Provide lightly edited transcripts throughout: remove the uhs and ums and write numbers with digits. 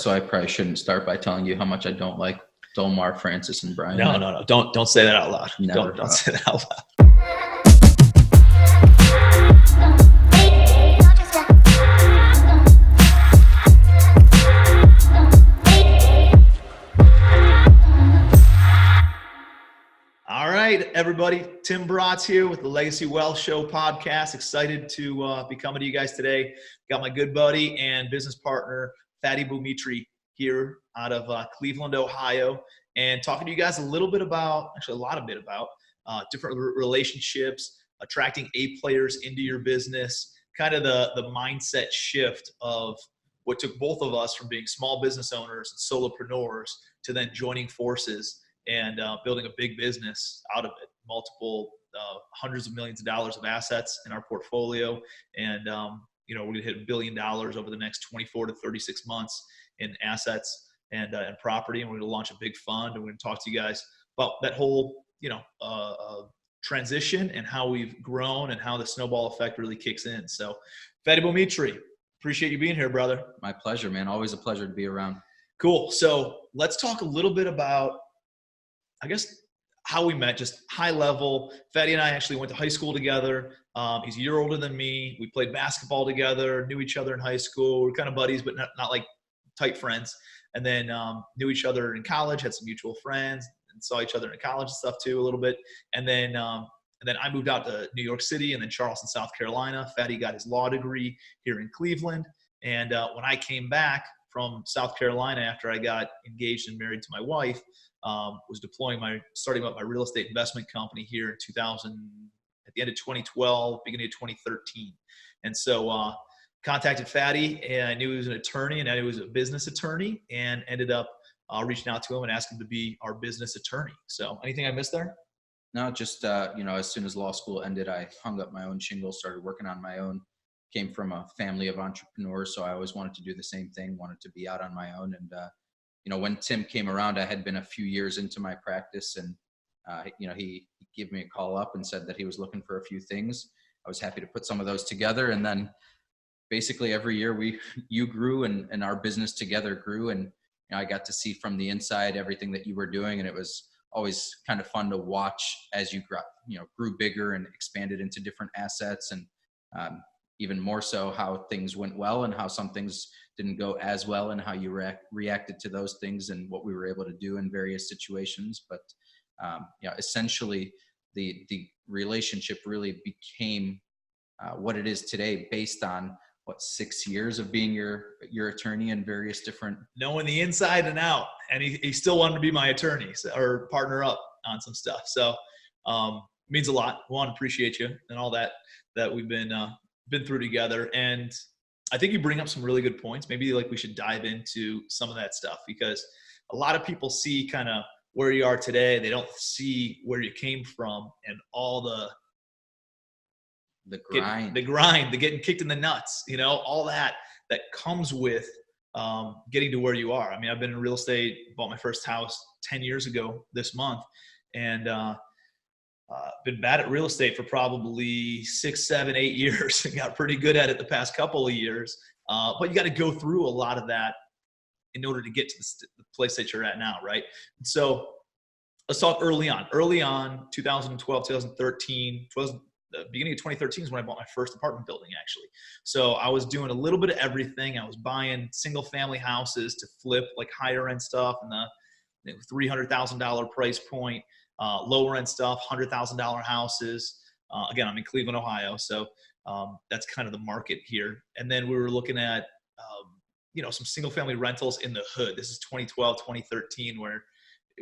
so I probably shouldn't start by telling you how much I don't like Dolmar, Francis, and Brian. No. Don't say that out loud. Never. Don't say that out loud. All right, everybody. Tim Bratz here with the Legacy Wealth Show podcast. Excited to be coming to you guys today. Got my good buddy and business partner, Fadi Boumitri, here out of Cleveland, Ohio, and talking to you guys a lot about different relationships, attracting A players into your business, kind of the mindset shift of what took both of us from being small business owners and solopreneurs to then joining forces and building a big business out of it. Multiple hundreds of millions of dollars of assets in our portfolio. And, we're going to hit $1 billion over the next 24 to 36 months in assets and property. And we're going to launch a big fund. And we're going to talk to you guys about that whole, transition and how we've grown and how the snowball effect really kicks in. So Fadi Boumitri, appreciate you being here, brother. My pleasure, man. Always a pleasure to be around. Cool. So let's talk a little bit about, I guess, how we met, just high level. Fadi and I actually went to high school together. He's a year older than me. We played basketball together, knew each other in high school. We were kind of buddies, but not like tight friends. And then knew each other in college, had some mutual friends, and saw each other in college and stuff too a little bit. And then I moved out to New York City and then Charleston, South Carolina. Fadi got his law degree here in Cleveland. And when I came back from South Carolina after I got engaged and married to my wife, was starting up my real estate investment company here in at the end of 2012, beginning of 2013. And so contacted Fadi, and I knew he was an attorney and I knew he was a business attorney, and ended up reaching out to him and asking him to be our business attorney. So anything I missed there? No, just, as soon as law school ended, I hung up my own shingle, started working on my own. Came from a family of entrepreneurs, so I always wanted to do the same thing, wanted to be out on my own. And when Tim came around, I had been a few years into my practice, and he gave me a call up and said that he was looking for a few things. I was happy to put some of those together, and then basically every year you grew and our business together grew, and I got to see from the inside everything that you were doing, and it was always kind of fun to watch as you grew bigger and expanded into different assets, and even more so how things went well and how some things didn't go as well, and how you reacted to those things and what we were able to do in various situations. But essentially the relationship really became what it is today, based on 6 years of being your attorney in various different, knowing the inside and out. And he still wanted to be my attorney or partner up on some stuff. So means a lot. One, appreciate you and all that we've been through together. And I think you bring up some really good points. Maybe we should dive into some of that stuff, because a lot of people see kind of where you are today. They don't see where you came from and all the grind, the getting kicked in the nuts, all that comes with getting to where you are. I mean, I've been in real estate, bought my first house 10 years ago this month, and been bad at real estate for probably 6, 7, 8 years, and got pretty good at it the past couple of years. But you got to go through a lot of that in order to get to the place that you're at now, right? And so let's talk early on. 2012, 2013, the beginning of 2013 is when I bought my first apartment building, actually. So I was doing a little bit of everything. I was buying single family houses to flip, higher end stuff in the $300,000 price point. Lower end stuff, $100,000 houses. Again, I'm in Cleveland, Ohio. So that's kind of the market here. And then we were looking at, some single family rentals in the hood. This is 2012, 2013, where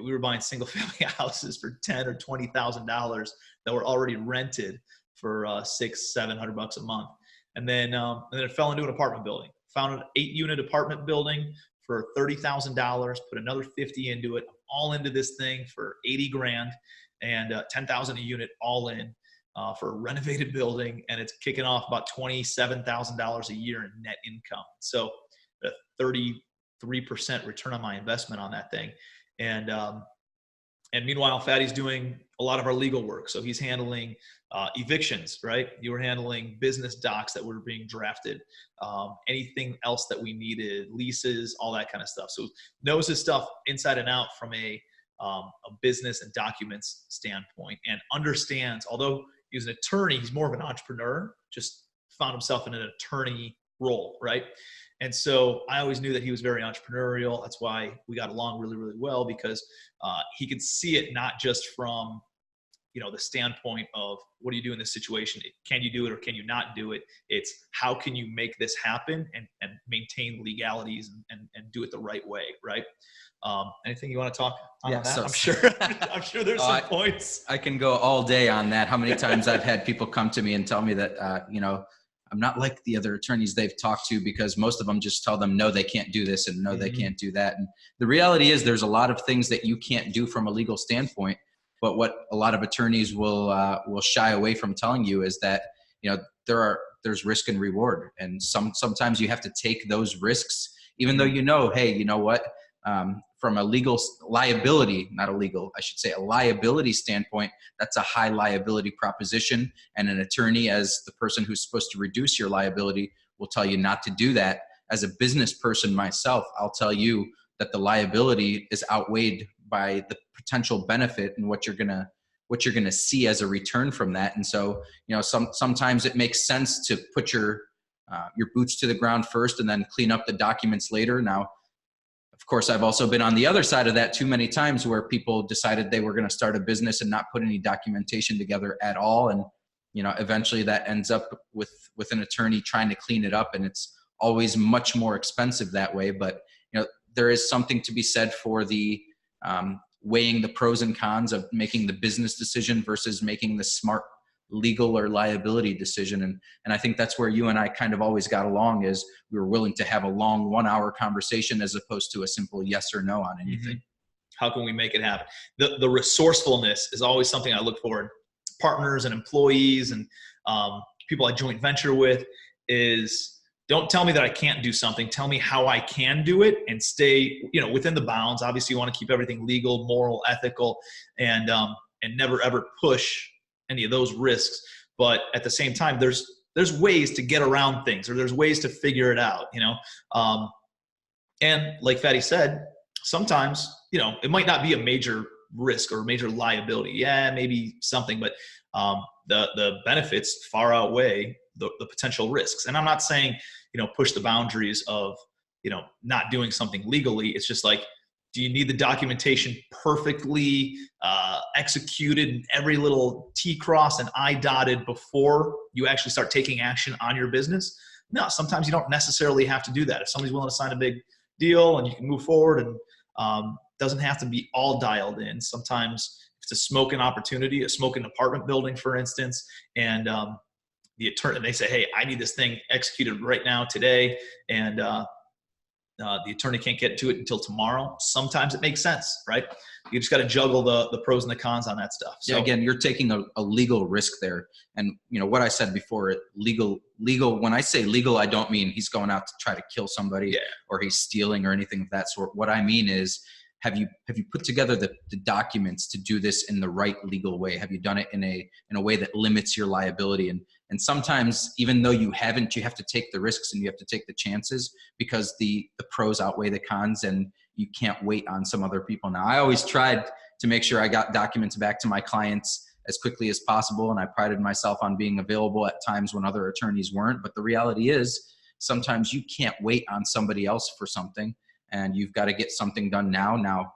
we were buying single family houses for $10,000 or $20,000 that were already rented for $600-700 a month. And then it fell into an apartment building. Found an 8-unit apartment building for $30,000, put another 50 into it, all into this thing for 80 grand, and 10,000 a unit all in for a renovated building. And it's kicking off about $27,000 a year in net income. So a 33% return on my investment on that thing. And And meanwhile, Fadi's doing a lot of our legal work. So he's handling evictions, right? You were handling business docs that were being drafted, anything else that we needed, leases, all that kind of stuff. So knows his stuff inside and out from a business and documents standpoint, and understands, although he's an attorney, he's more of an entrepreneur, just found himself in an attorney role, right? And so I always knew that he was very entrepreneurial. That's why we got along really, really well, because he could see it not just from, the standpoint of what do you do in this situation? Can you do it or can you not do it? It's how can you make this happen and maintain legalities and do it the right way, right? Anything you want to talk on that? So, I'm sure there's some points. I can go all day on that. How many times I've had people come to me and tell me that, I'm not like the other attorneys they've talked to, because most of them just tell them, no, they can't do this, and no, they can't do that. And the reality is there's a lot of things that you can't do from a legal standpoint. But what a lot of attorneys will shy away from telling you is that, there's risk and reward. And sometimes you have to take those risks, even though, hey, you know what, from a legal liability, a liability standpoint, that's a high liability proposition. And an attorney, as the person who's supposed to reduce your liability, will tell you not to do that. As a business person myself, I'll tell you that the liability is outweighed by the potential benefit and what you're gonna see as a return from that. And so, sometimes it makes sense to put your boots to the ground first and then clean up the documents later. Now, of course, I've also been on the other side of that too many times, where people decided they were going to start a business and not put any documentation together at all. And, eventually that ends up with an attorney trying to clean it up. And it's always much more expensive that way. But, there is something to be said for the weighing the pros and cons of making the business decision versus making the smart legal or liability decision. And I think that's where you and I kind of always got along, is we were willing to have a long 1 hour conversation as opposed to a simple yes or no on anything. How can we make it happen? The resourcefulness is always something I look for in partners and employees and people I joint venture with. Is don't tell me that I can't do something. Tell me how I can do it and stay, within the bounds. Obviously, you want to keep everything legal, moral, ethical, and never ever push any of those risks. But at the same time, there's ways to get around things, or there's ways to figure it out, and like Fadi said, sometimes, it might not be a major risk or a major liability. Yeah, maybe something, but the benefits far outweigh the potential risks. And I'm not saying, push the boundaries of, not doing something legally. It's just like, do you need the documentation perfectly executed and every little T crossed and I dotted before you actually start taking action on your business? No, sometimes you don't necessarily have to do that. If somebody's willing to sign a big deal and you can move forward, and doesn't have to be all dialed in. Sometimes if it's a smoking opportunity, a smoking apartment building, for instance, and the attorney, they say, hey, I need this thing executed right now, today, and the attorney can't get to it until tomorrow. Sometimes it makes sense, right? You just got to juggle the pros and the cons on that stuff. So, yeah, again, you're taking a legal risk there. And what I said before, legal, when I say legal, I don't mean he's going out to try to kill somebody or he's stealing or anything of that sort. What I mean is, have you put together the documents to do this in the right legal way? Have you done it in a way that limits your liability? And sometimes, even though you haven't, you have to take the risks and you have to take the chances, because the pros outweigh the cons, and you can't wait on some other people. Now, I always tried to make sure I got documents back to my clients as quickly as possible, and I prided myself on being available at times when other attorneys weren't. But the reality is, sometimes you can't wait on somebody else for something, and you've got to get something done now. Now,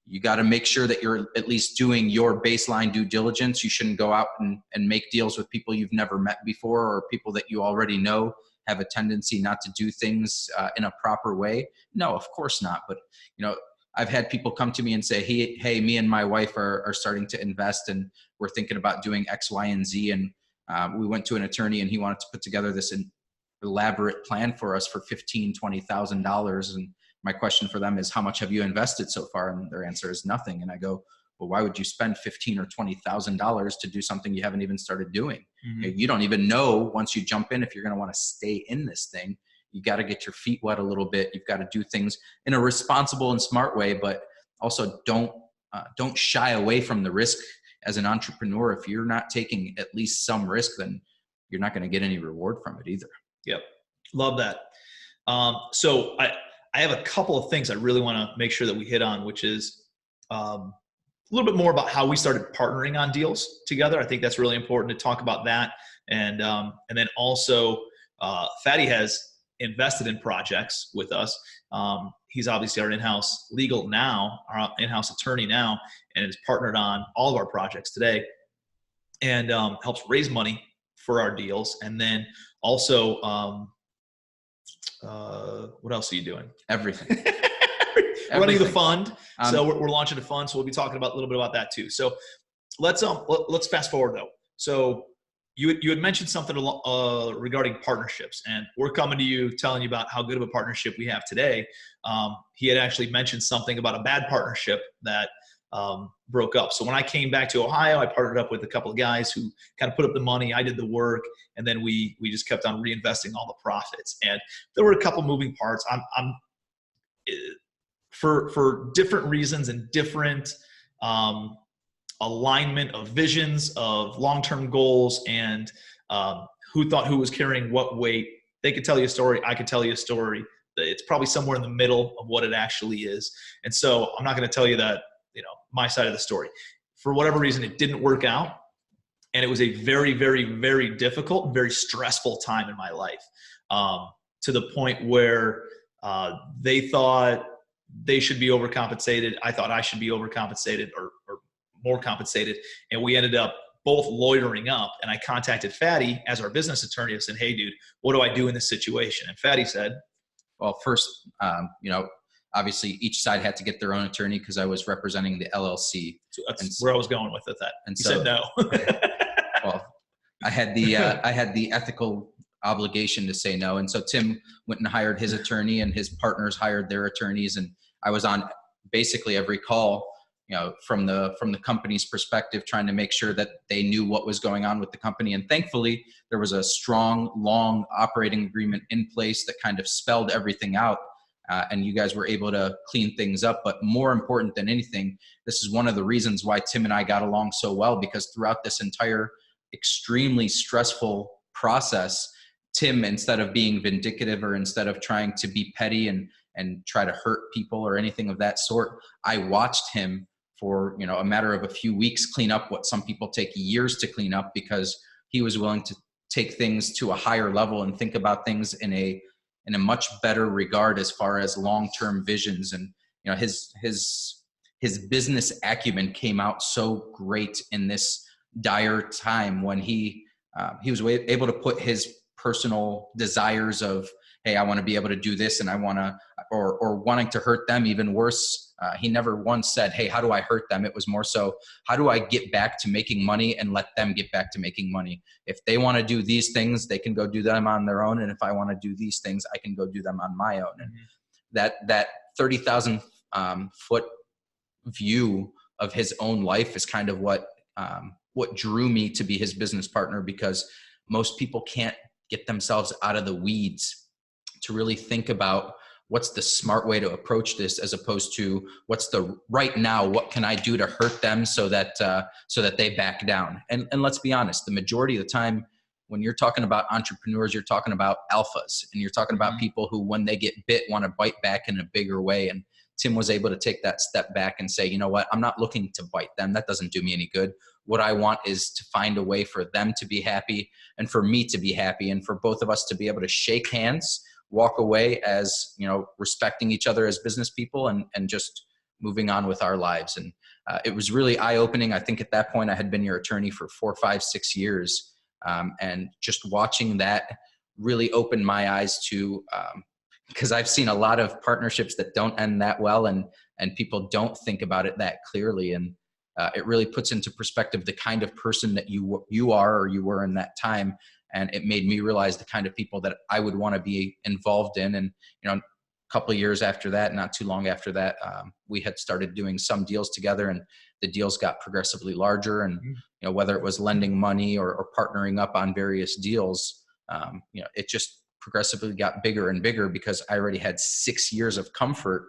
you got to make sure that you're at least doing your baseline due diligence. You shouldn't go out and make deals with people you've never met before, or people that you already know have a tendency not to do things in a proper way. No, of course not. But, I've had people come to me and say, hey, me and my wife are starting to invest, and we're thinking about doing X, Y, and Z. And we went to an attorney, and he wanted to put together this elaborate plan for us for $15,000, $20,000. And my question for them is, how much have you invested so far? And their answer is nothing. And I go, well, why would you spend $15,000 or $20,000 to do something you haven't even started doing? Mm-hmm. You don't even know, once you jump in, if you're going to want to stay in this thing. You got to get your feet wet a little bit. You've got to do things in a responsible and smart way, but also don't don't shy away from the risk as an entrepreneur. If you're not taking at least some risk, then you're not going to get any reward from it either. Yep. Love that. So I have a couple of things I really want to make sure that we hit on, which is a little bit more about how we started partnering on deals together. I think that's really important to talk about that. And then also Fadi has invested in projects with us. He's obviously our in-house legal now, our in-house attorney now, and is partnered on all of our projects today, and helps raise money for our deals. And then also, what else are you doing? Everything. Running the fund. So we're launching a fund. So we'll be talking about a little bit about that too. So let's fast forward though. So you had mentioned something regarding partnerships, and we're coming to you telling you about how good of a partnership we have today. He had actually mentioned something about a bad partnership that broke up. So when I came back to Ohio, I partnered up with a couple of guys who kind of put up the money. I did the work, and then we just kept on reinvesting all the profits. And there were a couple moving parts. For different reasons and different alignment of visions of long-term goals, and who thought who was carrying what weight. They could tell you a story. I could tell you a story. It's probably somewhere in the middle of what it actually is. And so I'm not going to tell you that, my side of the story. For whatever reason, it didn't work out. And it was a very, very, very difficult, very stressful time in my life, to the point where they thought they should be overcompensated. I thought I should be overcompensated or more compensated. And we ended up both lawyering up. And I contacted Fadi as our business attorney and said, "Hey, dude, what do I do in this situation?" And Fadi said, well, first, obviously each side had to get their own attorney because I was representing the LLC. So that's where I was going with that. And you said no. Well, I had the ethical obligation to say no. And so Tim went and hired his attorney, and his partners hired their attorneys. And I was on basically every call, from the company's perspective, trying to make sure that they knew what was going on with the company. And thankfully, there was a strong, long operating agreement in place that kind of spelled everything out. And you guys were able to clean things up. But more important than anything, this is one of the reasons why Tim and I got along so well, because throughout this entire extremely stressful process, Tim, instead of being vindictive or instead of trying to be petty and try to hurt people or anything of that sort, I watched him for, a matter of a few weeks clean up what some people take years to clean up, because he was willing to take things to a higher level and think about things in a much better regard as far as long-term visions. And, his business acumen came out so great in this dire time when he was able to put his personal desires of, hey, I want to be able to do this, and I want to, or wanting to hurt them even worse. He never once said, hey, how do I hurt them? It was more so, how do I get back to making money and let them get back to making money? If they want to do these things, they can go do them on their own. And if I want to do these things, I can go do them on my own. And that 30,000 foot view of his own life is kind of what drew me to be his business partner, because most people can't get themselves out of the weeds to really think about what's the smart way to approach this, as opposed to what's the right now, what can I do to hurt them so that they back down. And let's be honest, the majority of the time when you're talking about entrepreneurs, you're talking about alphas, and you're talking about people who, when they get bit, want to bite back in a bigger way. And Tim was able to take that step back and say, you know what, I'm not looking to bite them. That doesn't do me any good. What I want is to find a way for them to be happy and for me to be happy, and for both of us to be able to shake hands, walk away as, respecting each other as business people, and just moving on with our lives. And it was really eye-opening. I think at that point I had been your attorney for 4, 5, 6 years. And just watching that really opened my eyes to, because I've seen a lot of partnerships that don't end that well, and people don't think about it that clearly. And it really puts into perspective the kind of person that you are, or you were in that time. And it made me realize the kind of people that I would want to be involved in. And, a couple of years after that, not too long after that, we had started doing some deals together, and the deals got progressively larger. And, whether it was lending money or partnering up on various deals, it just progressively got bigger and bigger, because I already had 6 years of comfort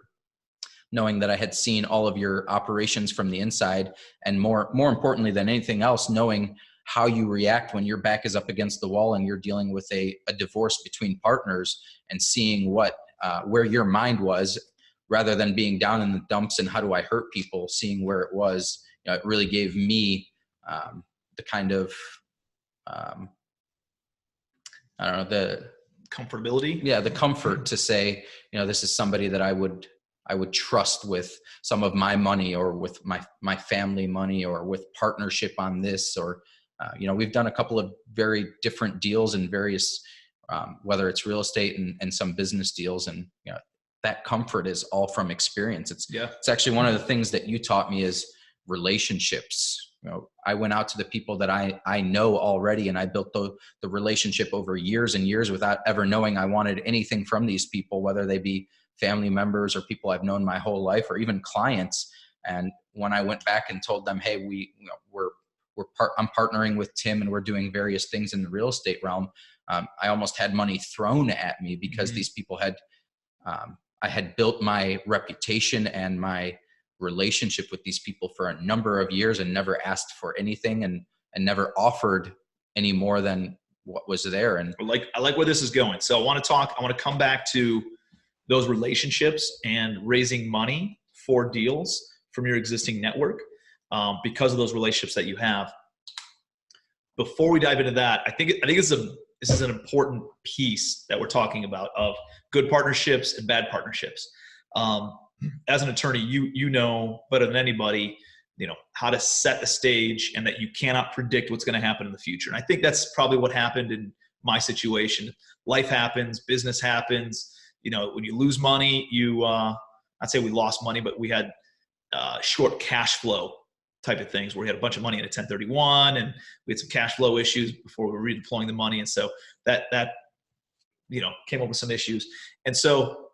knowing that I had seen all of your operations from the inside, and more importantly than anything else, knowing how you react when your back is up against the wall and you're dealing with a divorce between partners, and seeing where your mind was rather than being down in the dumps and how do I hurt people, seeing where it was. It really gave me the kind of, I don't know, the comfortability. Yeah, the comfort to say, this is somebody that I would trust with some of my money, or with my family money, or with partnership on this, or we've done a couple of very different deals in various, whether it's real estate and some business deals, and that comfort is all from experience. It's actually one of the things that you taught me is relationships. I went out to the people that I know already, and I built the relationship over years and years without ever knowing I wanted anything from these people, whether they be family members or people I've known my whole life, or even clients. And when I went back and told them, hey, I'm partnering with Tim and we're doing various things in the real estate realm, I almost had money thrown at me because these people I had built my reputation and my relationship with these people for a number of years and never asked for anything, and never offered any more than what was there. And I like where this is going. So I want to come back to those relationships and raising money for deals from your existing network, because of those relationships that you have. Before we dive into that, I think this is an important piece that we're talking about, of good partnerships and bad partnerships. As an attorney, you know better than anybody, how to set the stage, and that you cannot predict what's going to happen in the future. And I think that's probably what happened in my situation. Life happens, business happens. When you lose money, I'd say we lost money, but we had short cash flow type of things where we had a bunch of money in a 1031, and we had some cash flow issues before we were redeploying the money. And so that came up with some issues. And so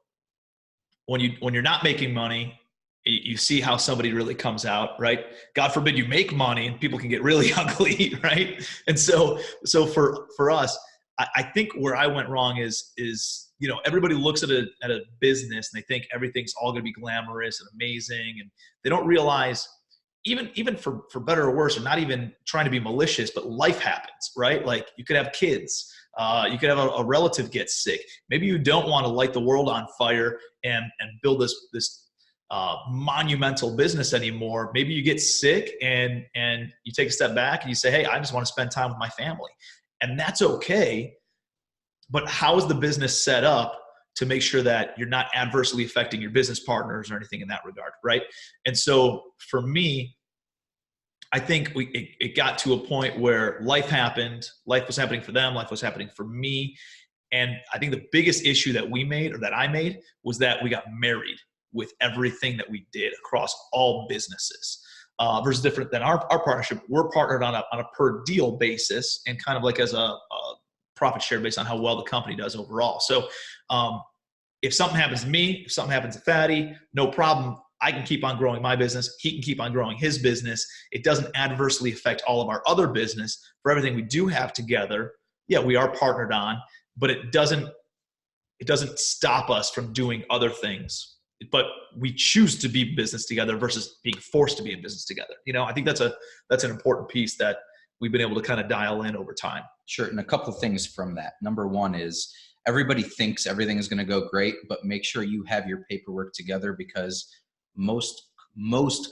when you're not making money, you see how somebody really comes out, right? God forbid you make money and people can get really ugly, right? And so for us, I think where I went wrong is everybody looks at a business and they think everything's all going to be glamorous and amazing, and they don't realize, even for better or worse, or not even trying to be malicious, but life happens, right? Like, you could have kids, you could have a relative get sick. Maybe you don't want to light the world on fire and build this monumental business anymore. Maybe you get sick and you take a step back and you say, hey, I just want to spend time with my family. And that's okay. But how is the business set up to make sure that you're not adversely affecting your business partners or anything in that regard, right? And so for me, I think it got to a point where life happened. Life was happening for them. Life was happening for me. And I think the biggest issue that I made was that we got married with everything that we did across all businesses, versus different than our partnership. We're partnered on a per deal basis, and kind of like as a profit share based on how well the company does overall. So if something happens to me, if something happens to Fadi, no problem. I can keep on growing my business. He can keep on growing his business. It doesn't adversely affect all of our other business. For everything we do have together, yeah, we are partnered on, but it doesn't stop us from doing other things. But we choose to be business together versus being forced to be in business together. I think that's an important piece that we've been able to kind of dial in over time. Sure. And a couple of things from that. Number one is, everybody thinks everything is going to go great, but make sure you have your paperwork together, because most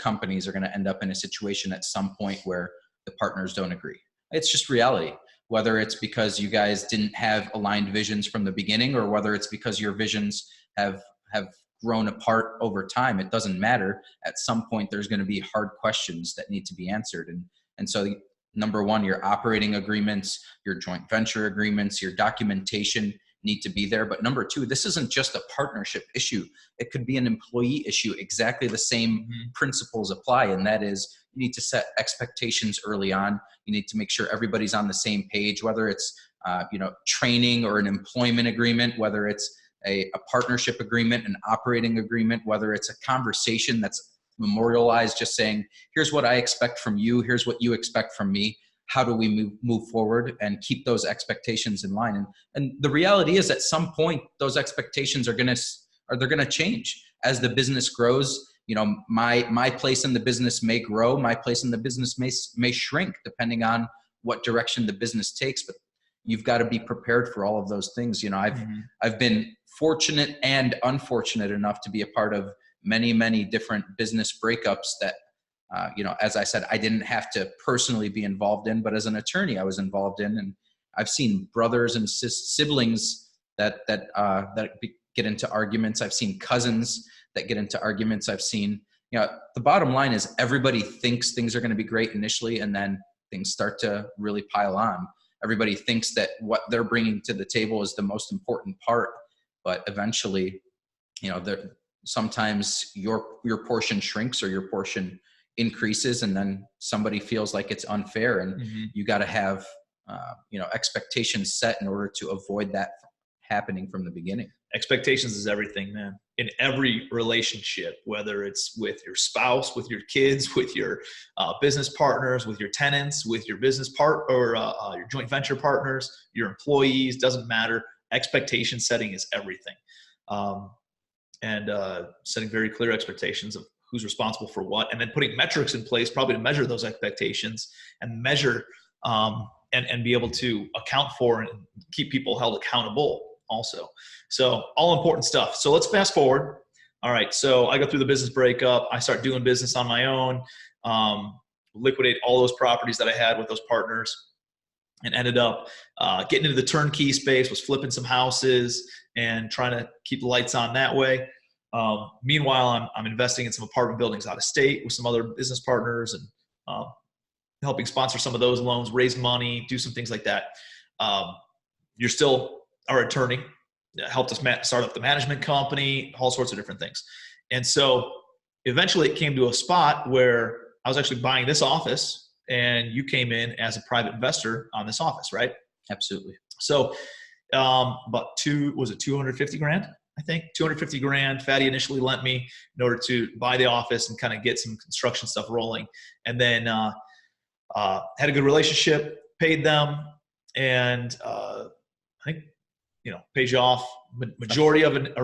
companies are going to end up in a situation at some point where the partners don't agree. It's just reality. Whether it's because you guys didn't have aligned visions from the beginning, or whether it's because your visions have grown apart over time, it doesn't matter. At some point, there's going to be hard questions that need to be answered. And so number one, your operating agreements, your joint venture agreements, your documentation need to be there. But number two, this isn't just a partnership issue. It could be an employee issue. Exactly the same principles apply. And that is, you need to set expectations early on. You need to make sure everybody's on the same page, whether it's training or an employment agreement, whether it's a partnership agreement, an operating agreement, whether it's a conversation that's memorialized, just saying, here's what I expect from you, here's what you expect from me. How do we move forward and keep those expectations in line? And the reality is, at some point, those expectations they're going to change. as the business grows, you know, my place in the business may grow, my place in the business may shrink depending on what direction the business takes, but you've got to be prepared for all of those things. You know, I've been fortunate and unfortunate enough to be a part of many different business breakups that, you know, as I said, I didn't have to personally be involved in, but as an attorney, I was involved in, and I've seen brothers and siblings that get into arguments. I've seen cousins that get into arguments. I've seen, you know, the bottom line is everybody thinks things are going to be great initially, and then things start to really pile on. Everybody thinks that what they're bringing to the table is the most important part, but eventually, you know, sometimes your portion shrinks or your portion increases, and then somebody feels like it's unfair, and you got to have, you know, expectations set in order to avoid that happening from the beginning. Expectations is everything, man. In every relationship, whether it's with your spouse, with your kids, with your business partners, with your tenants, with your business or your joint venture partners, your employees, doesn't matter. Expectation setting is everything. And setting very clear expectations of who's responsible for what, and then putting metrics in place probably to measure those expectations and measure and be able to account for and keep people held accountable also. So all important stuff. So let's fast forward. All right. So I go through the business breakup. I start doing business on my own, liquidate all those properties that I had with those partners, and ended up getting into the turnkey space, was flipping some houses and trying to keep the lights on that way. Meanwhile, I'm investing in some apartment buildings out of state with some other business partners, and helping sponsor some of those loans, raise money, do some things like that. You're still our attorney, helped us start up the management company, all sorts of different things. And so eventually it came to a spot where I was actually buying this office, and you came in as a private investor on this office, right? Absolutely. So about 250 grand? I think 250 grand. Fadi initially lent me in order to buy the office and kind of get some construction stuff rolling. And then had a good relationship, paid them, and I think, you know, pays you off majority of it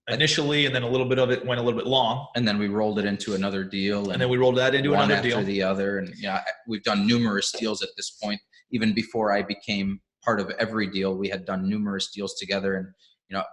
initially, and then a little bit of it went a little bit long. And then we rolled it into another deal. And then we rolled that into another deal. One after the other. And yeah, we've done numerous deals at this point. Even before I became part of every deal, we had done numerous deals together. And, you know,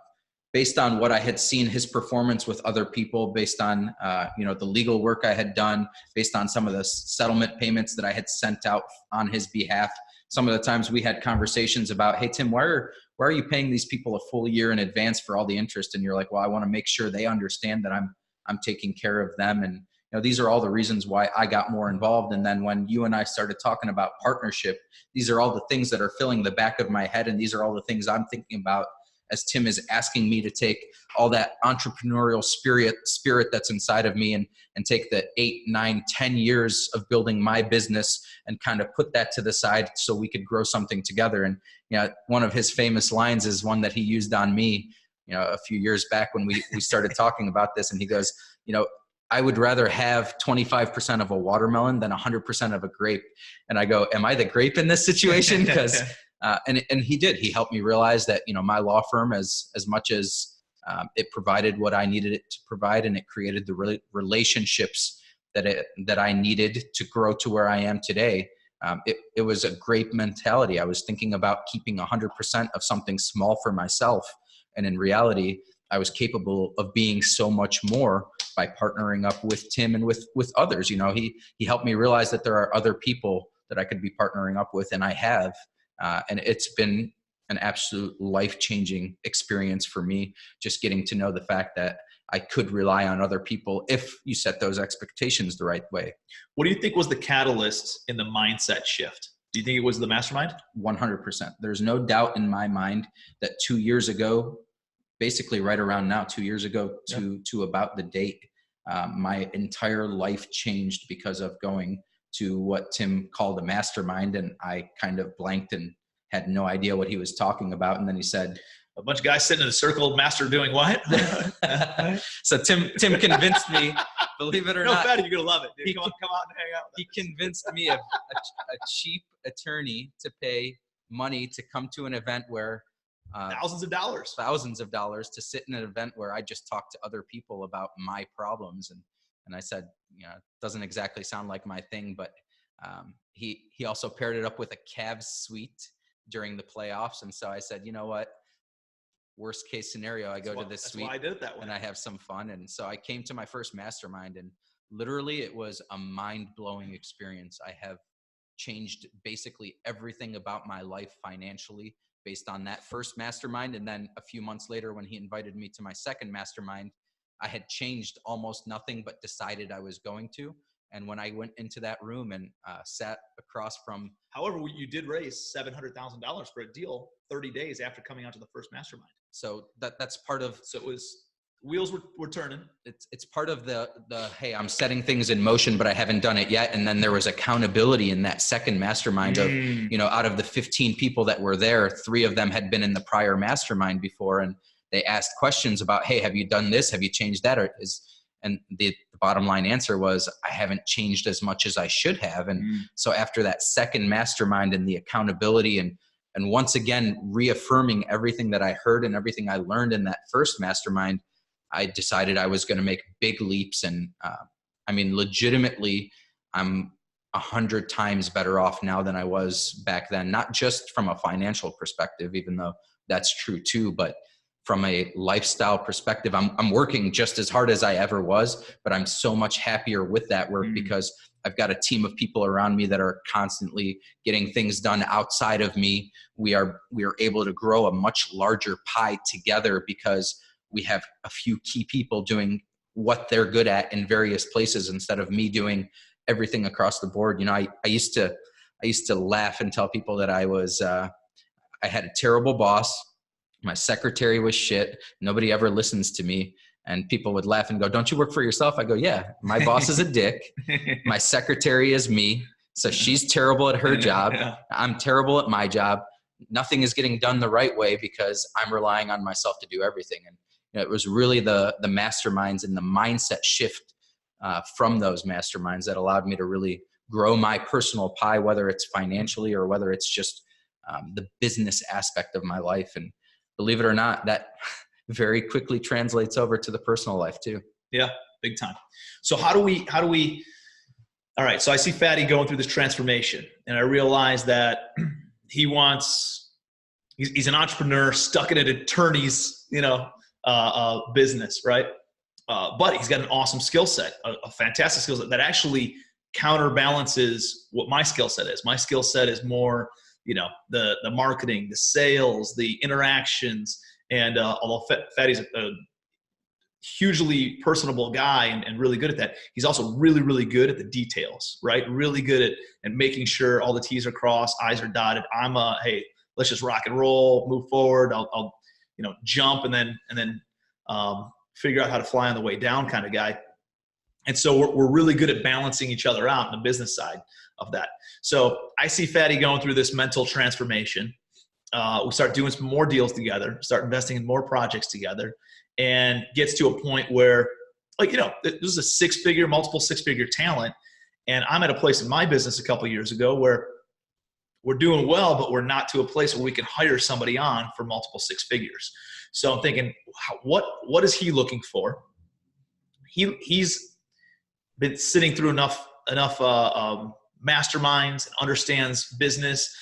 based on what I had seen his performance with other people, based on, you know, the legal work I had done, based on some of the settlement payments that I had sent out on his behalf, some of the times we had conversations about, hey, Tim, why are you paying these people a full year in advance for all the interest? And you're like, well, I want to make sure they understand that I'm taking care of them. And, you know, these are all the reasons why I got more involved. And then when you and I started talking about partnership, these are all the things that are filling the back of my head. And these are all the things I'm thinking about as Tim is asking me to take all that entrepreneurial spirit that's inside of me and take the 8, 9, 10 years of building my business and kind of put that to the side so we could grow something together. And, you know, one of his famous lines is one that he used on me, you know, a few years back when we started talking about this. And he goes, you know, I would rather have 25% of a watermelon than 100% of a grape. And I go, am I the grape in this situation? Because and he did. He helped me realize that, you know, my law firm, as much as it provided what I needed it to provide, and it created the relationships that I needed to grow to where I am today. It was a grape mentality. I was thinking about keeping 100% of something small for myself, and in reality, I was capable of being so much more by partnering up with Tim and with others. You know, he helped me realize that there are other people that I could be partnering up with, and I have. And it's been an absolute life-changing experience for me, just getting to know the fact that I could rely on other people if you set those expectations the right way. What do you think was the catalyst in the mindset shift? Do you think it was the Mastermind? 100%. There's no doubt in my mind that 2 years ago, basically right around now, 2 years ago to about the date, my entire life changed because of going to what Tim called a mastermind. And I kind of blanked and had no idea what he was talking about. And then he said, a bunch of guys sitting in a circle, master doing what? So Tim convinced me, believe it or not. No, Fadi, you're going to love it, dude. Come out and hang out with us. He convinced me, a cheap attorney, to pay money to come to an event where thousands of dollars to sit in an event where I just talked to other people about my problems. And I said, you know, it doesn't exactly sound like my thing, but he also paired it up with a Cavs suite during the playoffs. And so I said, you know what, worst case scenario, I go to this suite I did it that way. And I have some fun. And so I came to my first mastermind, and literally it was a mind-blowing experience. I have changed basically everything about my life financially based on that first mastermind. And then a few months later, when he invited me to my second mastermind, I had changed almost nothing, but decided I was going to. And when I went into that room and sat across from... However, you did raise $700,000 for a deal 30 days after coming out to the first mastermind. So that's part of... So it was... Wheels were turning. It's part of the hey, I'm setting things in motion, but I haven't done it yet. And then there was accountability in that second mastermind of, you know, out of the 15 people that were there, 3 of them had been in the prior mastermind before, and they asked questions about, hey, have you done this? Have you changed that? And the bottom line answer was, I haven't changed as much as I should have. And so after that second mastermind and the accountability and once again, reaffirming everything that I heard and everything I learned in that first mastermind, I decided I was going to make big leaps. And I mean, legitimately, I'm 100 times better off now than I was back then, not just from a financial perspective, even though that's true too, but from a lifestyle perspective, I'm working just as hard as I ever was, but I'm so much happier with that work because I've got a team of people around me that are constantly getting things done outside of me. We are able to grow a much larger pie together because we have a few key people doing what they're good at in various places instead of me doing everything across the board. You know, I used to laugh and tell people that I had a terrible boss. My secretary was shit. Nobody ever listens to me. And people would laugh and go, don't you work for yourself? I go, yeah, my boss is a dick. My secretary is me. So she's terrible at her job. Yeah. I'm terrible at my job. Nothing is getting done the right way because I'm relying on myself to do everything. And you know, it was really the masterminds and the mindset shift from those masterminds that allowed me to really grow my personal pie, whether it's financially or whether it's just the business aspect of my life. And believe it or not, that very quickly translates over to the personal life too. Yeah, big time. So how do we, all right. So I see Fadi going through this transformation and I realize that he's an entrepreneur stuck in an attorney's, business, right? But he's got an awesome skill set, a fantastic skill set that actually counterbalances what my skill set is. My skill set is more, the marketing, the sales, the interactions. And although Fadi's a hugely personable guy and really good at that, he's also really, really good at the details, right? Really good at making sure all the T's are crossed, I's are dotted. I'm hey, let's just rock and roll, move forward. I'll jump and then figure out how to fly on the way down kind of guy. And so we're really good at balancing each other out on the business side of that. So I see Fadi going through this mental transformation. We start doing some more deals together, start investing in more projects together, and gets to a point where, this is multiple six-figure talent. And I'm at a place in my business a couple of years ago where we're doing well, but we're not to a place where we can hire somebody on for multiple six figures. So I'm thinking, what is he looking for? He's been sitting through enough masterminds and understands business.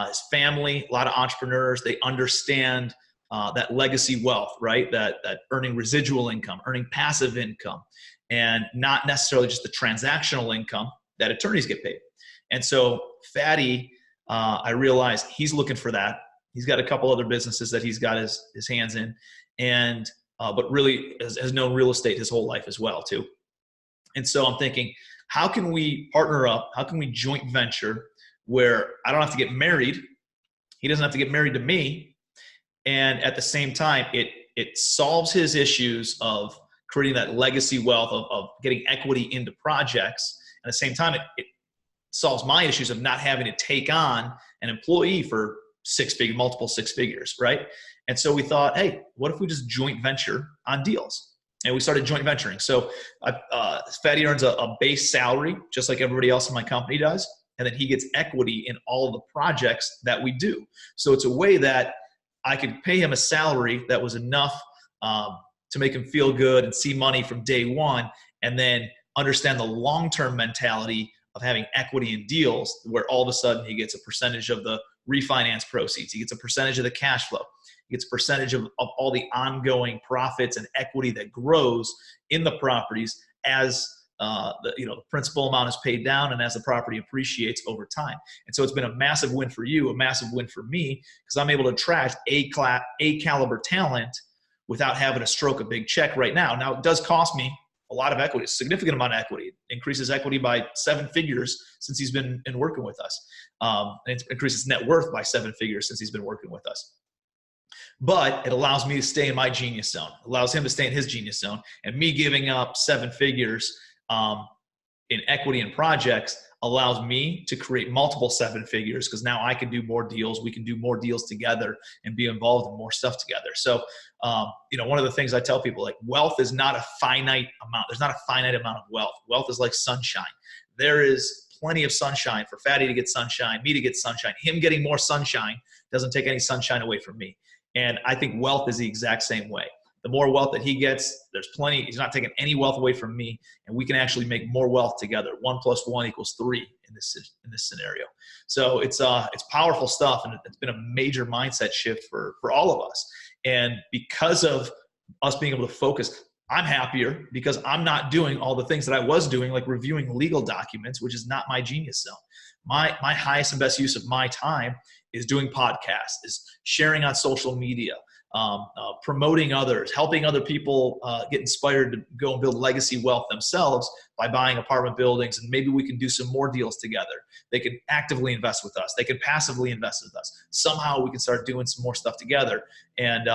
His family, a lot of entrepreneurs, they understand that legacy wealth, right? That earning residual income, earning passive income, and not necessarily just the transactional income that attorneys get paid. And so Fadi, I realized he's looking for that. He's got a couple other businesses that he's got his hands in, and but really has known real estate his whole life as well too. And so I'm thinking, how can we partner up? How can we joint venture where I don't have to get married? He doesn't have to get married to me. And at the same time, it solves his issues of creating that legacy wealth of getting equity into projects. At the same time, it solves my issues of not having to take on an employee for multiple six figures, right? And so we thought, hey, what if we just joint venture on deals? And we started joint venturing. So Fadi earns a base salary, just like everybody else in my company does. And then he gets equity in all of the projects that we do. So it's a way that I could pay him a salary that was enough to make him feel good and see money from day one, and then understand the long-term mentality of having equity in deals where all of a sudden he gets a percentage of the refinance proceeds. He gets a percentage of the cash flow. He gets a percentage of all the ongoing profits and equity that grows in the properties as the principal amount is paid down and as the property appreciates over time. And so it's been a massive win for you, a massive win for me, because I'm able to attract A caliber talent without having to stroke a big check right now. Now, it does cost me a lot of equity, a significant amount of equity. It increases equity by 7 figures since he's been working with us. And it increases net worth by 7 figures since he's been working with us. But it allows me to stay in my genius zone. It allows him to stay in his genius zone. And me giving up 7 figures in equity and projects allows me to create multiple 7 figures, because now I can do more deals. We can do more deals together and be involved in more stuff together. So, one of the things I tell people, like, wealth is not a finite amount. There's not a finite amount of wealth. Wealth is like sunshine. There is plenty of sunshine for Fadi to get sunshine, me to get sunshine. Him getting more sunshine doesn't take any sunshine away from me. And I think wealth is the exact same way. The more wealth that he gets, there's plenty. He's not taking any wealth away from me, and we can actually make more wealth together. 1 + 1 = 3 in this scenario. So it's powerful stuff, and it's been a major mindset shift for all of us. And because of us being able to focus, I'm happier because I'm not doing all the things that I was doing, like reviewing legal documents, which is not my genius zone. My highest and best use of my time is doing podcasts, is sharing on social media, promoting others, helping other people get inspired to go and build legacy wealth themselves by buying apartment buildings. And maybe we can do some more deals together. They can actively invest with us. They can passively invest with us. Somehow we can start doing some more stuff together. And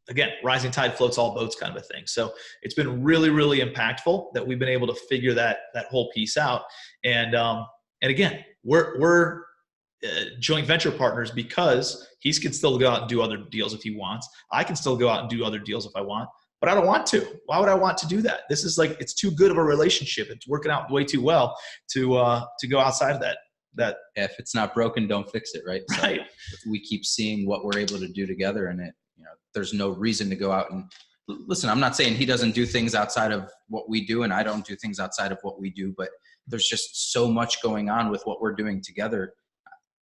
again, rising tide floats all boats kind of a thing. So it's been really, really impactful that we've been able to figure that whole piece out. And again, we're joint venture partners because he can still go out and do other deals if he wants. I can still go out and do other deals if I want, but I don't want to. Why would I want to do that? This is like, it's too good of a relationship. It's working out way too well to go outside of that. If it's not broken, don't fix it. Right. Right. So we keep seeing what we're able to do together, and there's no reason to go out and listen. I'm not saying he doesn't do things outside of what we do, and I don't do things outside of what we do, but there's just so much going on with what we're doing together.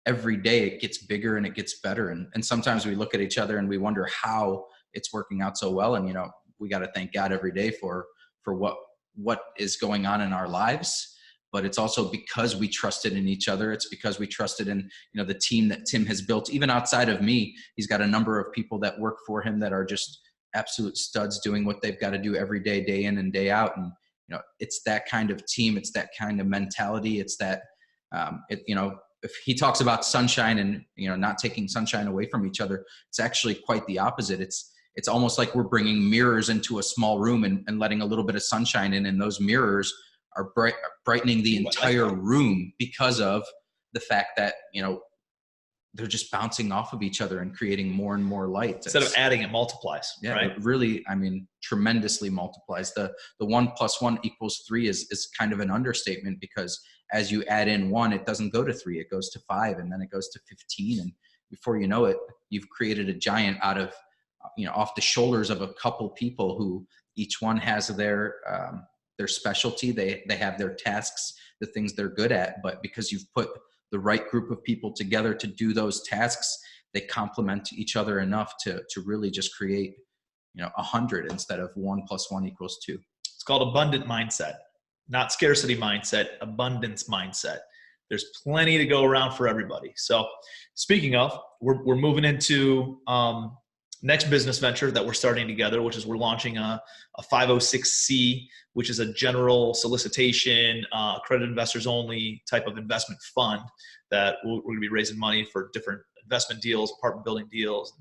Every day it gets bigger and it gets better. And sometimes we look at each other and we wonder how it's working out so well. And, we got to thank God every day for what is going on in our lives. But it's also because we trusted in each other. It's because we trusted in, the team that Tim has built. Even outside of me, he's got a number of people that work for him that are just absolute studs doing what they've got to do every day, day in and day out. And, it's that kind of team. It's that kind of mentality. It's that, if he talks about sunshine and, not taking sunshine away from each other, it's actually quite the opposite. It's almost like we're bringing mirrors into a small room and letting a little bit of sunshine in, and those mirrors are brightening the entire room because of the fact that, they're just bouncing off of each other and creating more and more light. Instead of adding, it multiplies. Yeah, right? It really, tremendously multiplies. The 1 + 1 = 3 is kind of an understatement, because as you add in 1, it doesn't go to 3, it goes to 5, and then it goes to 15. And before you know it, you've created a giant out of, off the shoulders of a couple people who each one has their specialty. They have their tasks, the things they're good at, but because you've put the right group of people together to do those tasks, they complement each other enough to really just create, 100 instead of 1 + 1 = 2. It's called abundant mindset, not scarcity mindset, abundance mindset. There's plenty to go around for everybody. So speaking of, we're moving into next business venture that we're starting together, which is we're launching a 506c, which is a general solicitation, accredited investors only type of investment fund that we're going to be raising money for different investment deals, apartment building deals,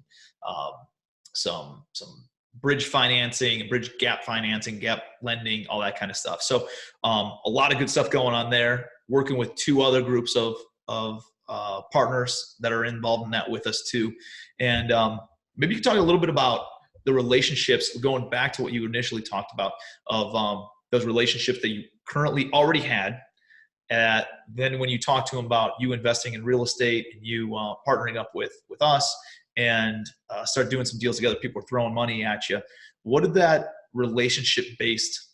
some bridge financing, bridge gap financing, gap lending, all that kind of stuff. So a lot of good stuff going on there, working with 2 other groups of partners that are involved in that with us too. And maybe you can talk a little bit about the relationships, going back to what you initially talked about, of those relationships that you currently already had Then when you talk to him about you investing in real estate and you partnering up with us and start doing some deals together, people are throwing money at you. What did that relationship-based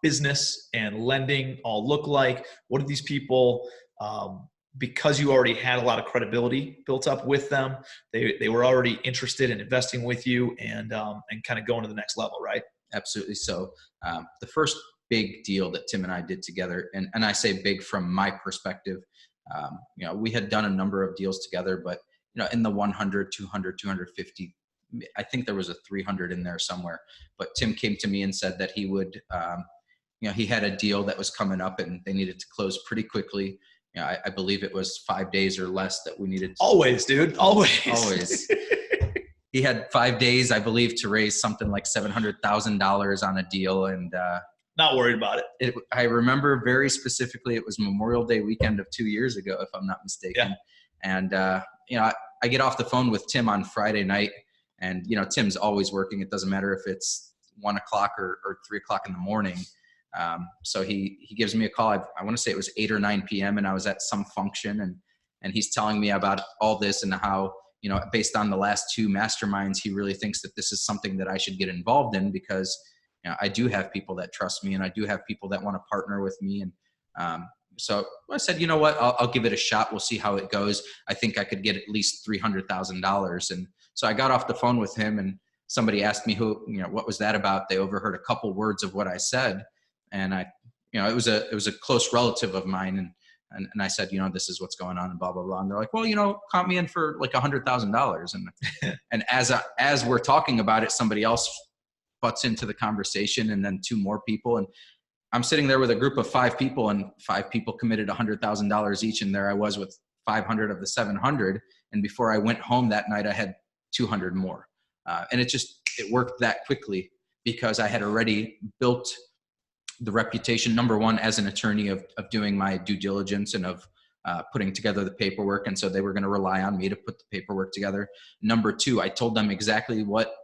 business and lending all look like? What did these people, because you already had a lot of credibility built up with them, they were already interested in investing with you and kind of going to the next level, right? Absolutely. So the first big deal that Tim and I did together, and I say big from my perspective, we had done a number of deals together, but in the 100, 200, 250, I think there was a 300 in there somewhere. But Tim came to me and said that he would, he had a deal that was coming up and they needed to close pretty quickly. I believe it was 5 days or less that we needed. Always, dude. Always. Always. He had 5 days, I believe, to raise something like $700,000 on a deal. And not worried about it. I remember very specifically, it was Memorial Day weekend of 2 years ago, if I'm not mistaken. Yeah. And, I get off the phone with Tim on Friday night. And, Tim's always working. It doesn't matter if it's 1 o'clock or 3 o'clock in the morning. So he gives me a call. I want to say it was 8 or 9 PM and I was at some function and he's telling me about all this and how, based on the last 2 masterminds, he really thinks that this is something that I should get involved in because, I do have people that trust me and I do have people that want to partner with me. And, so I said, you know what, I'll give it a shot. We'll see how it goes. I think I could get at least $300,000. And so I got off the phone with him and somebody asked me what was that about? They overheard a couple words of what I said. And it was a close relative of mine. And I said, this is what's going on and blah, blah, blah. And they're like, well, count me in for like $100,000. And as we're talking about it, somebody else butts into the conversation and then 2 more people. And I'm sitting there with a group of 5 people and 5 people committed $100,000 each. And there I was with 500 of the 700. And before I went home that night, I had 200 more. And it worked that quickly because I had already built the reputation, number one, as an attorney of doing my due diligence and of putting together the paperwork. And so they were going to rely on me to put the paperwork together. Number 2, I told them exactly what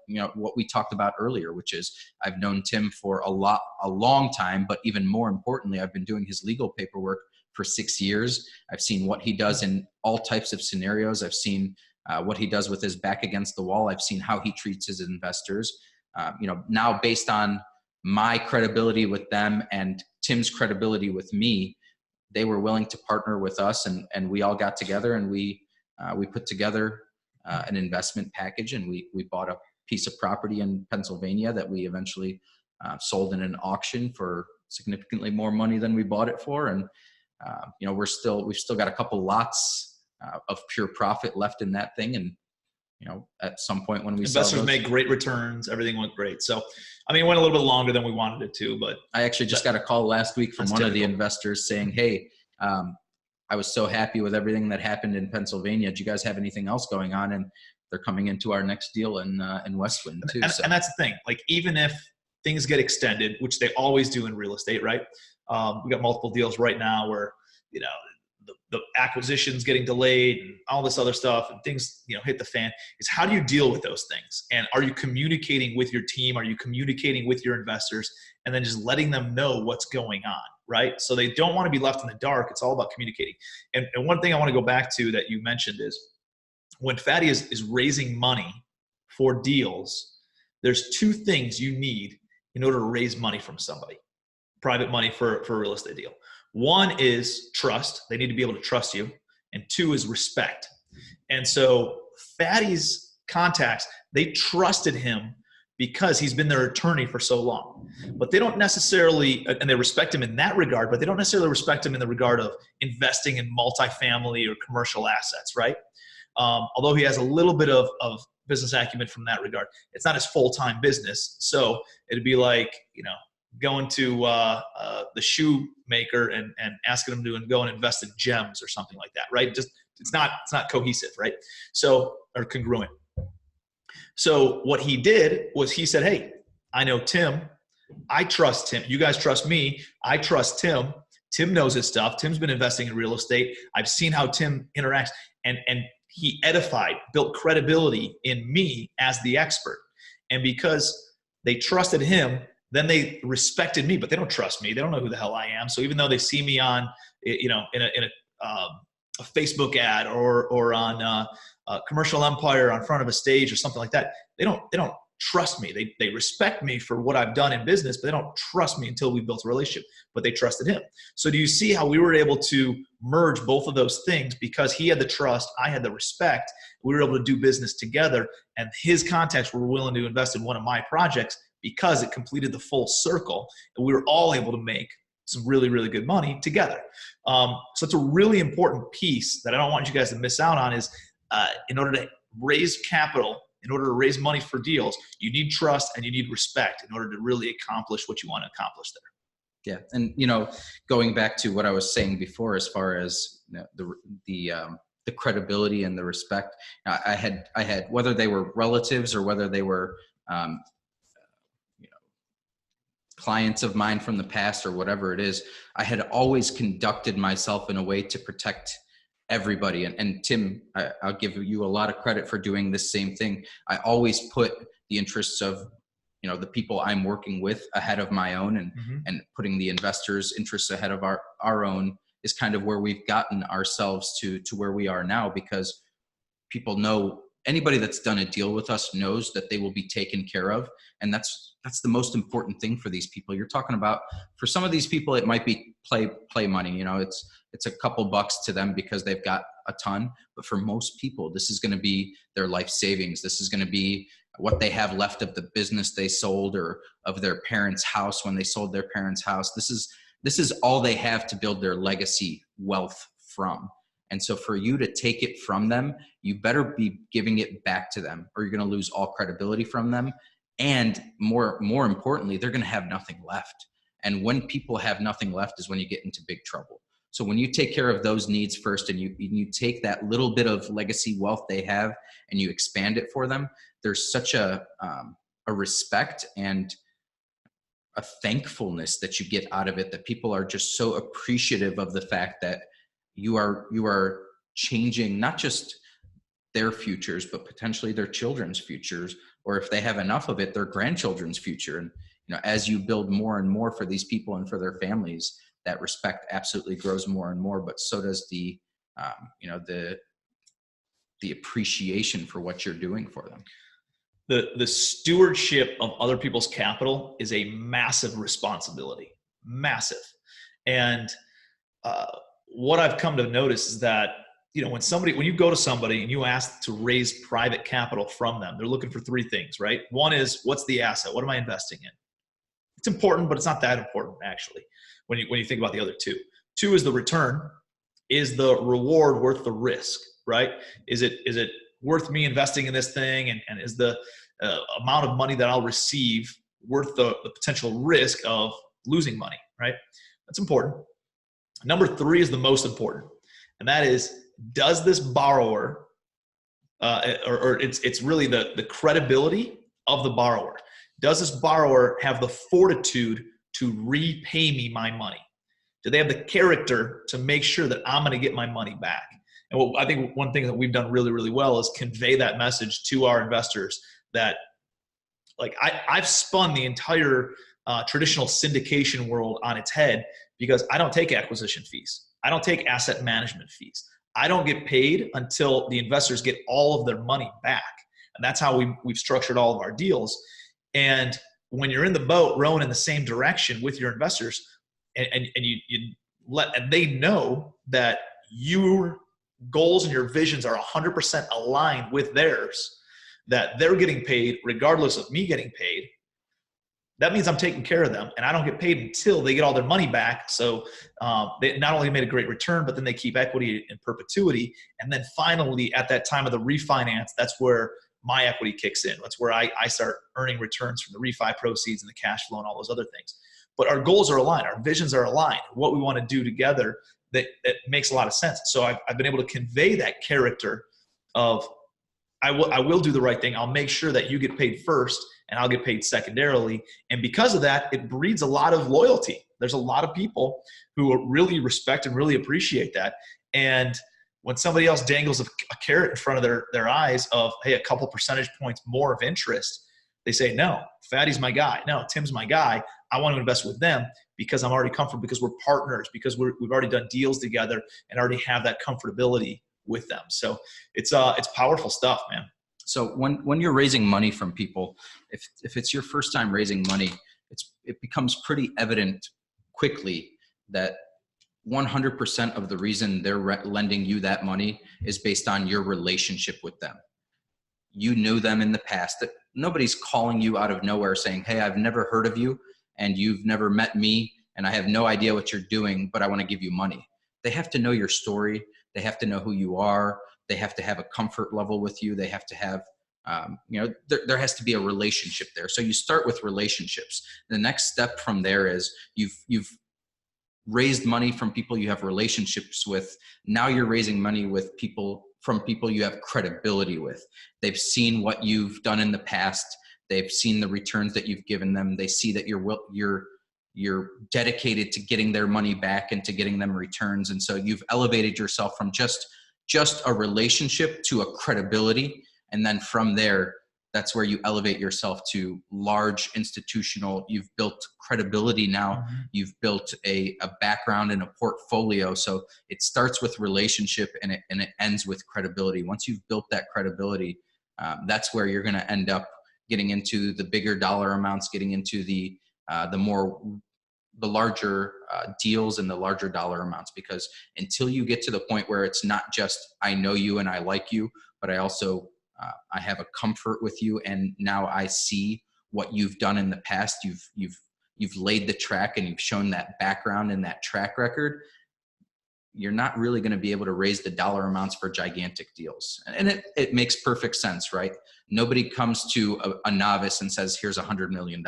we talked about earlier, which is I've known Tim for a long time, but even more importantly, I've been doing his legal paperwork for 6 years. I've seen what he does in all types of scenarios. I've seen what he does with his back against the wall. I've seen how he treats his investors. Now based on my credibility with them and Tim's credibility with me, they were willing to partner with us and we all got together and we put together an investment package and we bought a piece of property in Pennsylvania that we eventually sold in an auction for significantly more money than we bought it for. And, we've still got a couple lots of pure profit left in that thing. And, at some point when we investors make great returns, everything went great. So, it went a little bit longer than we wanted it to, but I actually just got a call last week from one of the investors saying, hey, I was so happy with everything that happened in Pennsylvania. Do you guys have anything else going on? And they're coming into our next deal in Westwind too. And that's the thing. Like, even if things get extended, which they always do in real estate, right? We got multiple deals right now where, the acquisition's getting delayed and all this other stuff and things, hit the fan. Is how do you deal with those things? And are you communicating with your team? Are you communicating with your investors? And then just letting them know what's going on, right? So they don't want to be left in the dark. It's all about communicating. And one thing I want to go back to that you mentioned is when Fadi is raising money for deals, there's 2 things you need in order to raise money from somebody, private money for a real estate deal. 1 is trust. They need to be able to trust you. And 2 is respect. And so Fadi's contacts, they trusted him because he's been their attorney for so long. But they don't necessarily, and they respect him in that regard, but they don't necessarily respect him in the regard of investing in multifamily or commercial assets, right? Although he has a little bit of business acumen from that regard. It's not his full-time business. So it'd be like, going to the shoemaker and asking him to go and invest in gems or something like that, right? Just it's not cohesive, right? So, or congruent. So what he did was he said, hey, I know Tim. I trust Tim. You guys trust me. I trust Tim. Tim knows his stuff. Tim's been investing in real estate. I've seen how Tim interacts, and he edified, built credibility in me as the expert. And because they trusted him, then they respected me, but they don't trust me. They don't know who the hell I am. So even though they see me on, in a Facebook ad or on a commercial empire on front of a stage or something like that, they don't trust me. They respect me for what I've done in business, but they don't trust me until we've built a relationship, but they trusted him. So do you see how we were able to merge both of those things? Because he had the trust, I had the respect, we were able to do business together, and his contacts were willing to invest in one of my projects because it completed the full circle, and we were all able to make some really, really good money together. So it's a really important piece that I don't want you guys to miss out on is in order to raise capital, in order to raise money for deals, you need trust and you need respect in order to really accomplish what you want to accomplish there. Yeah. And, going back to what I was saying before, as far as the credibility and the respect, I had, whether they were relatives or whether they were, clients of mine from the past or whatever it is, I had always conducted myself in a way to protect everybody. And Tim, I'll give you a lot of credit for doing this same thing. I always put the interests of, the people I'm working with ahead of my own, and putting the investors' interests ahead of our own is kind of where we've gotten ourselves to where we are now, because people know, anybody that's done a deal with us knows that they will be taken care of. And that's the most important thing for these people. You're talking about, for some of these people, it might be play money. It's a couple bucks to them because they've got a ton. But for most people, this is going to be their life savings. This is going to be what they have left of the business they sold, or of their parents' house when they sold their parents' house. This is all they have to build their legacy wealth from. And so for you to take it from them, you better be giving it back to them, or you're going to lose all credibility from them. And more importantly, they're going to have nothing left. And when people have nothing left is when you get into big trouble. So when you take care of those needs first, and you take that little bit of legacy wealth they have and you expand it for them, there's such a respect and a thankfulness that you get out of it, that people are just so appreciative of the fact that you are changing not just their futures, but potentially their children's futures, or if they have enough of it, their grandchildren's future. And as you build more and more for these people and for their families, that respect absolutely grows more and more. But so does the appreciation for what you're doing for them. The stewardship of other people's capital is a massive responsibility, massive. And what I've come to notice is that, when you go to somebody and you ask to raise private capital from them, they're looking for three things, right? One is, what's the asset? What am I investing in? It's important, but it's not that important, actually, when you think about the other two. Two is the return. Is the reward worth the risk, right? Is it worth me investing in this thing? And is the amount of money that I'll receive worth the potential risk of losing money, right? That's important. Number three is the most important. And that is, does this borrower, or it's really the credibility of the borrower. Does this borrower have the fortitude to repay me my money? Do they have the character to make sure that I'm going to get my money back? And I think one thing that we've done really, really well is convey that message to our investors that, I've spun the entire traditional syndication world on its head, because I don't take acquisition fees. I don't take asset management fees. I don't get paid until the investors get all of their money back. And that's how we've structured all of our deals. And when you're in the boat rowing in the same direction with your investors, and they know that your goals and your visions are 100% aligned with theirs, that they're getting paid regardless of me getting paid, that means I'm taking care of them, and I don't get paid until they get all their money back. So they not only made a great return, but then they keep equity in perpetuity. And then finally, at that time of the refinance, that's where my equity kicks in. That's where I start earning returns from the refi proceeds and the cash flow and all those other things. But our goals are aligned. Our visions are aligned. What we want to do together, that makes a lot of sense. So I've been able to convey that character of, I will do the right thing. I'll make sure that you get paid first, and I'll get paid secondarily. And because of that, it breeds a lot of loyalty. There's a lot of people who really respect and really appreciate that. And when somebody else dangles a carrot in front of their eyes of, hey, a couple percentage points more of interest, They say, no, Fadi's my guy. No, Tim's my guy. I want to invest with them because I'm already comfortable, because we're partners, because we've already done deals together and already have that comfortability with them. So it's powerful stuff, man. So when you're raising money from people, if it's your first time raising money, it becomes pretty evident quickly that 100% of the reason they're lending you that money is based on your relationship with them. You knew them in the past. That nobody's calling you out of nowhere saying, hey, I've never heard of you and you've never met me and I have no idea what you're doing, but I want to give you money. They have to know your story. They have to know who you are. They have to have a comfort level with you. They have to have, there has to be a relationship there. So you start with relationships. The next step from there is you've raised money from people you have relationships with. Now you're raising money with from people you have credibility with. They've seen what you've done in the past. They've seen the returns that you've given them. They see that you're dedicated to getting their money back and to getting them returns. And so you've elevated yourself from just a relationship to a credibility. And then from there, that's where you elevate yourself to large institutional. You've built credibility now. Mm-hmm. You've built a background and a portfolio. So it starts with relationship and it ends with credibility. Once you've built that credibility, that's where you're going to end up getting into the bigger dollar amounts, getting into the larger deals and the larger dollar amounts. Because until you get to the point where it's not just I know you and I like you, but I also I have a comfort with you, and now I see what you've done in the past. You've laid the track and you've shown that background and that track record. You're not really going to be able to raise the dollar amounts for gigantic deals. And it makes perfect sense, right? Nobody comes to a novice and says, here's $100 million.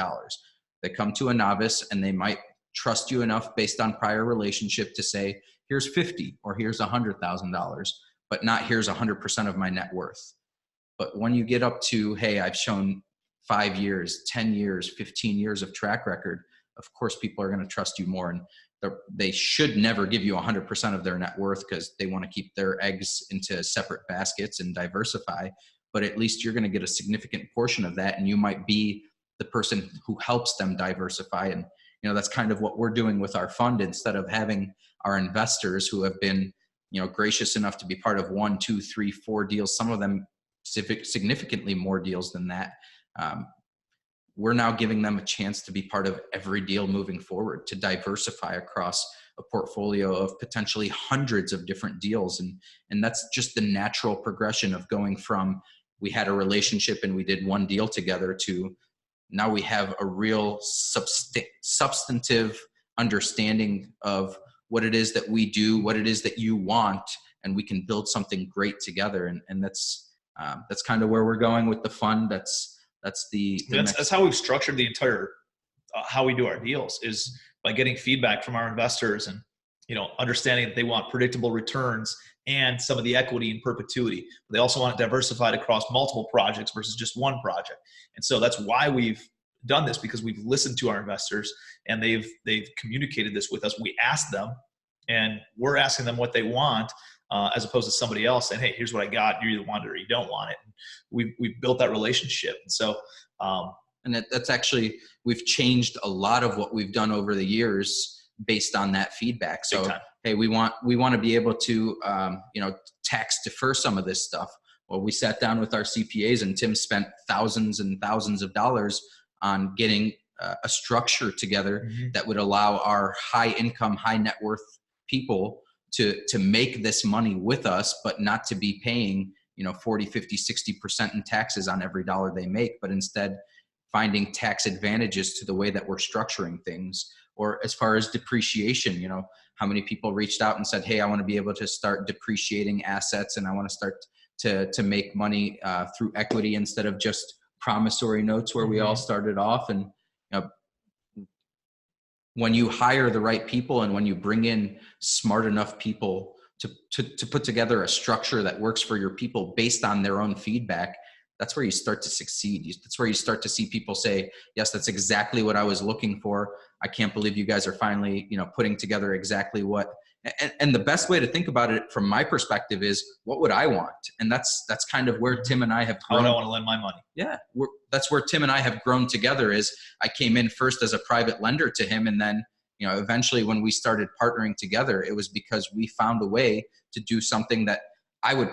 They come to a novice and they might trust you enough based on prior relationship to say, here's 50 or here's $100,000, but not here's 100% of my net worth. But when you get up to, hey, I've shown 5 years, 10 years, 15 years of track record, of course, people are going to trust you more. And they should never give you 100% of their net worth because they want to keep their eggs into separate baskets and diversify. But at least you're going to get a significant portion of that. And you might be the person who helps them diversify. And, that's kind of what we're doing with our fund. Instead of having our investors who have been, gracious enough to be part of 1, 2, 3, 4 deals, some of them significantly more deals than that. We're now giving them a chance to be part of every deal moving forward, to diversify across a portfolio of potentially hundreds of different deals. And that's just the natural progression of going from we had a relationship and we did one deal together to now we have a real substantive understanding of what it is that we do, what it is that you want, and we can build something great together. And that's kind of where we're going with the fund. That's how we've structured the entire how we do our deals, is by getting feedback from our investors and understanding that they want predictable returns and some of the equity in perpetuity. They also want it diversified across multiple projects versus just one project. And so that's why we've done this, because we've listened to our investors and they've communicated this with us. We asked them and we're asking them what they want. As opposed to somebody else saying, hey, here's what I got. You either want it or you don't want it. And we've built that relationship. And so, and that's actually, we've changed a lot of what we've done over the years based on that feedback. So, hey, we want to be able to, tax defer some of this stuff. Well, we sat down with our CPAs and Tim spent thousands and thousands of dollars on getting a structure together that would allow our high income, high net worth people to make this money with us, but not to be paying, 40, 50, 60% in taxes on every dollar they make, but instead finding tax advantages to the way that we're structuring things. Or as far as depreciation, how many people reached out and said, hey, I want to be able to start depreciating assets and I want to start to make money through equity instead of just promissory notes where we all started off. And when you hire the right people and when you bring in smart enough people to put together a structure that works for your people based on their own feedback, that's where you start to succeed. That's where you start to see people say, yes, that's exactly what I was looking for. I can't believe you guys are finally, putting together exactly what, and the best way to think about it from my perspective is, what would I want? And that's kind of where Tim and I have grown. How would I want to lend my money? Yeah. that's where Tim and I have grown together. Is I came in first as a private lender to him, and then, you know, eventually when we started partnering together, it was because we found a way to do something that I would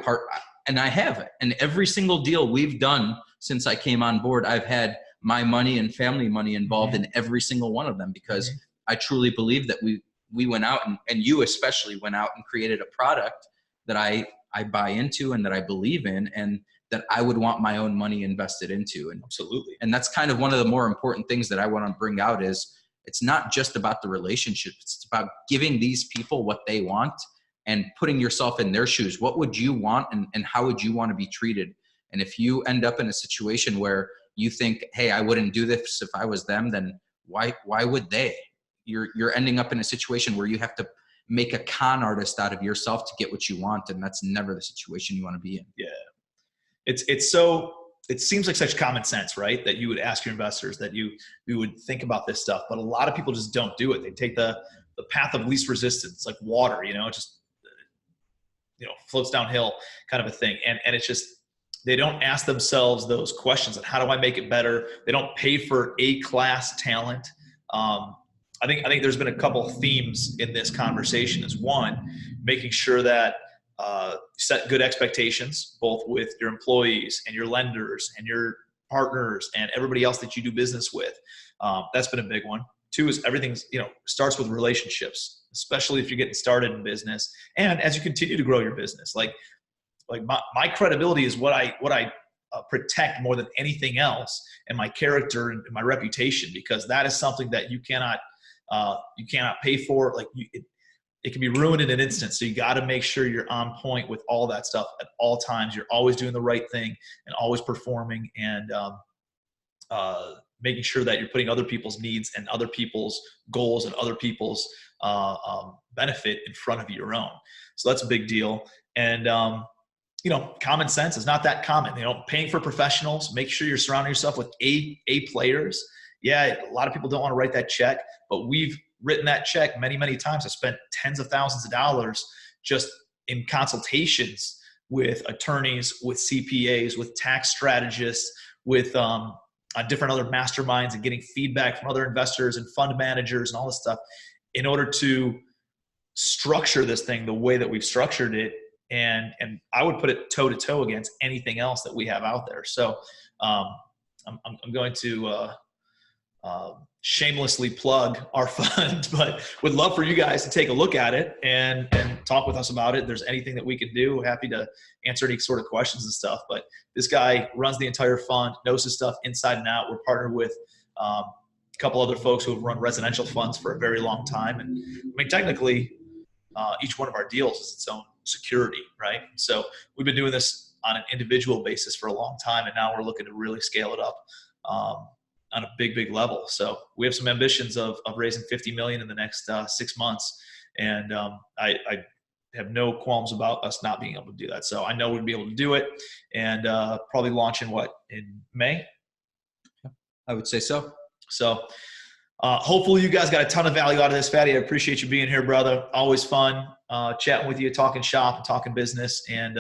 and I have it. And every single deal we've done since I came on board, I've had my money and family money involved in every single one of them, because I truly believe that we went out and you especially went out and created a product that I buy into and that I believe in, and that I would want my own money invested into. And absolutely. And that's kind of one of the more important things that I want to bring out is it's not just about the relationship. It's about giving these people what they want and putting yourself in their shoes. What would you want, and how would you want to be treated? And if you end up in a situation where you think, hey, I wouldn't do this if I was them, then why would they? You're ending up in a situation where you have to make a con artist out of yourself to get what you want. And that's never the situation you want to be in. Yeah. It seems like such common sense, right? That you would ask your investors, that you would think about this stuff, but a lot of people just don't do it. They take the path of least resistance, like water, you know, it just, you know, floats downhill kind of a thing. And it's just, they don't ask themselves those questions of how do I make it better? They don't pay for A-class talent. I think there's been a couple themes in this conversation. Is one, making sure that set good expectations, both with your employees and your lenders and your partners and everybody else that you do business with. That's been a big one. Two is everything's, you know, starts with relationships, especially if you're getting started in business. And as you continue to grow your business, like my credibility is what I protect more than anything else, and my character and my reputation, because that is something that you cannot pay for. Like it can be ruined in an instant. So you got to make sure you're on point with all that stuff at all times. You're always doing the right thing and always performing, and making sure that you're putting other people's needs and other people's goals and other people's benefit in front of your own. So that's a big deal. And, you know, common sense is not that common. You know, paying for professionals, make sure you're surrounding yourself with A players. Yeah, a lot of people don't want to write that check, but we've written that check many, many times. I spent tens of thousands of dollars just in consultations with attorneys, with CPAs, with tax strategists, with different other masterminds, and getting feedback from other investors and fund managers and all this stuff in order to structure this thing the way that we've structured it. And I would put it toe to toe against anything else that we have out there. So I'm going to shamelessly plug our fund, but would love for you guys to take a look at it and talk with us about it. If there's anything that we can do, happy to answer any sort of questions and stuff. But this guy runs the entire fund, knows his stuff inside and out. We're partnered with a couple other folks who have run residential funds for a very long time. And I mean, technically, each one of our deals is its own security, right? So we've been doing this on an individual basis for a long time, and now we're looking to really scale it up on a big level. So we have some ambitions of raising 50 million in the next 6 months. And I have no qualms about us not being able to do that. So I know we'd be able to do it, and probably launch in May? I would say so. So hopefully you guys got a ton of value out of this, Fadi. I appreciate you being here, brother. Always fun chatting with you, talking shop and talking business, and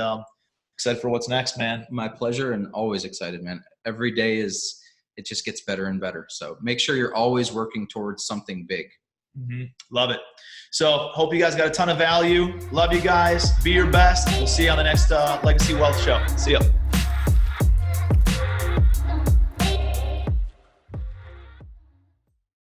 excited for what's next, man. My pleasure, and always excited, man. Every day it just gets better and better. So make sure you're always working towards something big. Mm-hmm. Love it. So hope you guys got a ton of value. Love you guys. Be your best. We'll see you on the next Legacy Wealth Show. See ya.